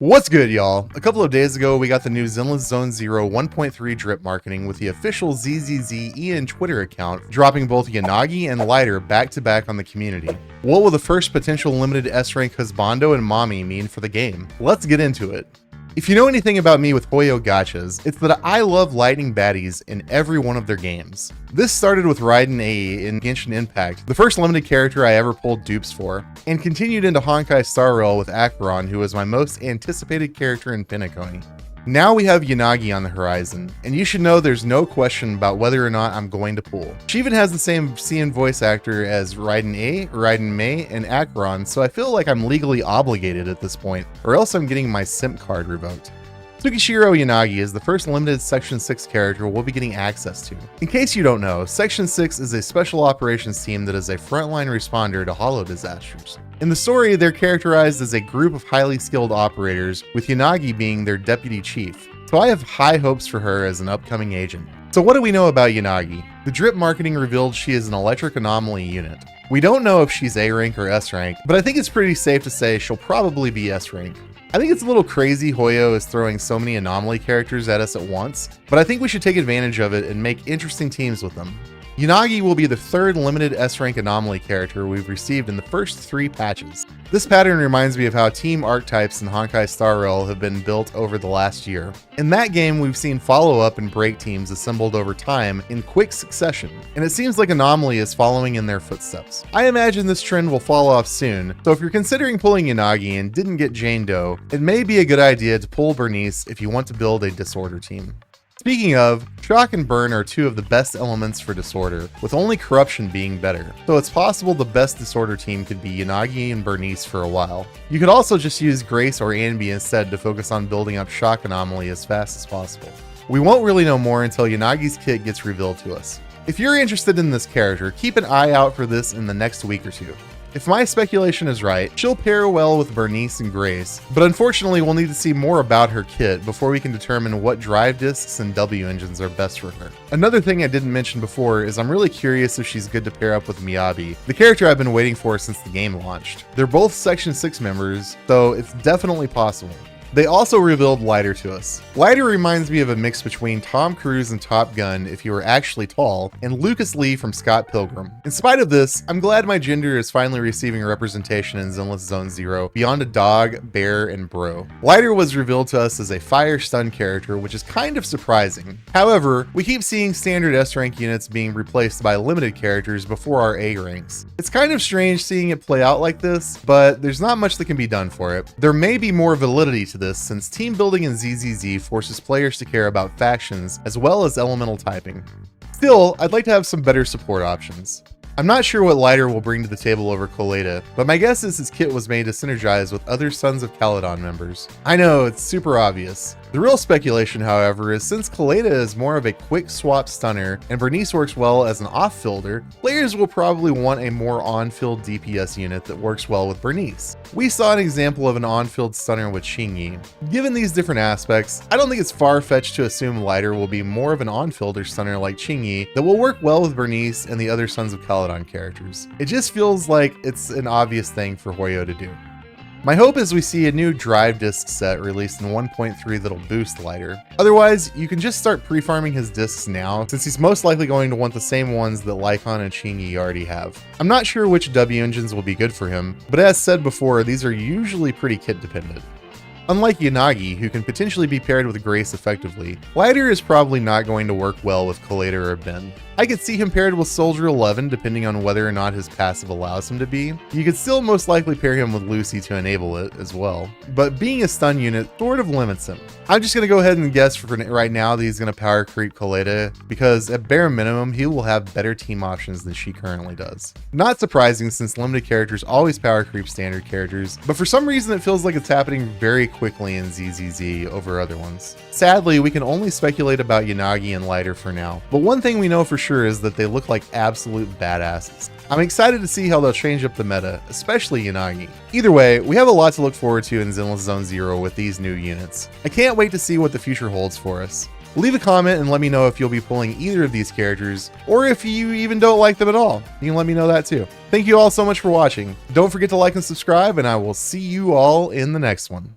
What's good, y'all? A couple of days ago, we got the new Zenless Zone Zero 1.3 drip marketing with the official ZZZ Ian Twitter account dropping both Yanagi and Lighter back to back on the community. What will the first potential limited S-rank husbando and mommy mean for the game? Let's get into it. If you know anything about me with Hoyo gachas, it's that I love lighting baddies in every one of their games. This started with Raiden A in Genshin Impact, the first limited character I ever pulled dupes for, and continued into Honkai Star Rail with Acheron, who was my most anticipated character in Pinnacle. Now we have Yanagi on the horizon, and you should know there's no question about whether or not I'm going to pull. She even has the same CN voice actor as Raiden A, Raiden Mei, and Acheron, so I feel like I'm legally obligated at this point, or else I'm getting my simp card revoked. Tsukishiro Yanagi is the first limited Section 6 character we'll be getting access to. In case you don't know, Section 6 is a special operations team that is a frontline responder to holo disasters. In the story, they're characterized as a group of highly skilled operators, with Yanagi being their deputy chief, so I have high hopes for her as an upcoming agent. So what do we know about Yanagi? The drip marketing revealed she is an electric anomaly unit. We don't know if she's A rank or S rank, but I think it's pretty safe to say she'll probably be S rank. I think it's a little crazy Hoyo is throwing so many anomaly characters at us at once, but I think we should take advantage of it and make interesting teams with them. Yanagi will be the third limited S-rank anomaly character we've received in the first 3 patches. This pattern reminds me of how team archetypes in Honkai Star Rail have been built over the last year. In that game, we've seen follow-up and break teams assembled over time in quick succession, and it seems like Anomaly is following in their footsteps. I imagine this trend will fall off soon, so if you're considering pulling Yanagi and didn't get Jane Doe, it may be a good idea to pull Bernice if you want to build a Disorder team. Speaking of, Shock and Burn are 2 of the best elements for Disorder, with only Corruption being better, so it's possible the best Disorder team could be Yanagi and Bernice for a while. You could also just use Grace or Anby instead to focus on building up Shock Anomaly as fast as possible. We won't really know more until Yanagi's kit gets revealed to us. If you're interested in this character, keep an eye out for this in the next week or 2. If my speculation is right, she'll pair well with Bernice and Grace, but unfortunately we'll need to see more about her kit before we can determine what drive discs and W engines are best for her. Another thing I didn't mention before is I'm really curious if she's good to pair up with Miyabi, the character I've been waiting for since the game launched. They're both Section 6 members, so it's definitely possible. They also revealed Lighter to us. Lighter reminds me of a mix between Tom Cruise and Top Gun if he were actually tall, and Lucas Lee from Scott Pilgrim. In spite of this, I'm glad my gender is finally receiving representation in Zenless Zone Zero beyond a dog, bear, and bro. Lighter was revealed to us as a fire stun character, which is kind of surprising. However, we keep seeing standard S-rank units being replaced by limited characters before our A ranks. It's kind of strange seeing it play out like this, but there's not much that can be done for it. There may be more validity to this since team building in ZZZ forces players to care about factions as well as elemental typing. Still, I'd like to have some better support options. I'm not sure what Lighter will bring to the table over Koleda, but my guess is his kit was made to synergize with other Sons of Caledon members. I know, it's super obvious. The real speculation, however, is since Koleda is more of a quick swap stunner and Bernice works well as an off-fielder, players will probably want a more on-field DPS unit that works well with Bernice. We saw an example of an on-field stunner with Xingyi. Given these different aspects, I don't think it's far-fetched to assume Lighter will be more of an on-fielder stunner like Xingyi that will work well with Bernice and the other Sons of Caledon characters. It just feels like it's an obvious thing for Hoyo to do. My hope is we see a new drive disc set released in 1.3 that'll boost Lighter. Otherwise, you can just start pre-farming his discs now, since he's most likely going to want the same ones that Lycon and Xingyi already have. I'm not sure which W engines will be good for him, but as said before, these are usually pretty kit dependent. Unlike Yanagi, who can potentially be paired with Grace effectively, Lighter is probably not going to work well with Koleda or Ben. I could see him paired with Soldier 11 depending on whether or not his passive allows him to be. You could still most likely pair him with Lucy to enable it as well, but being a stun unit sort of limits him. I'm just going to go ahead and guess for right now that he's going to power creep Koleda, because at bare minimum he will have better team options than she currently does. Not surprising since limited characters always power creep standard characters, but for some reason it feels like it's happening very quickly in ZZZ over other ones. Sadly, we can only speculate about Yanagi and Lighter for now, but one thing we know for sure is that they look like absolute badasses. I'm excited to see how they'll change up the meta, especially Yanagi. Either way, we have a lot to look forward to in Zenless Zone Zero with these new units. I can't wait to see what the future holds for us. Leave a comment and let me know if you'll be pulling either of these characters, or if you even don't like them at all. You can let me know that too. Thank you all so much for watching. Don't forget to like and subscribe, and I will see you all in the next one.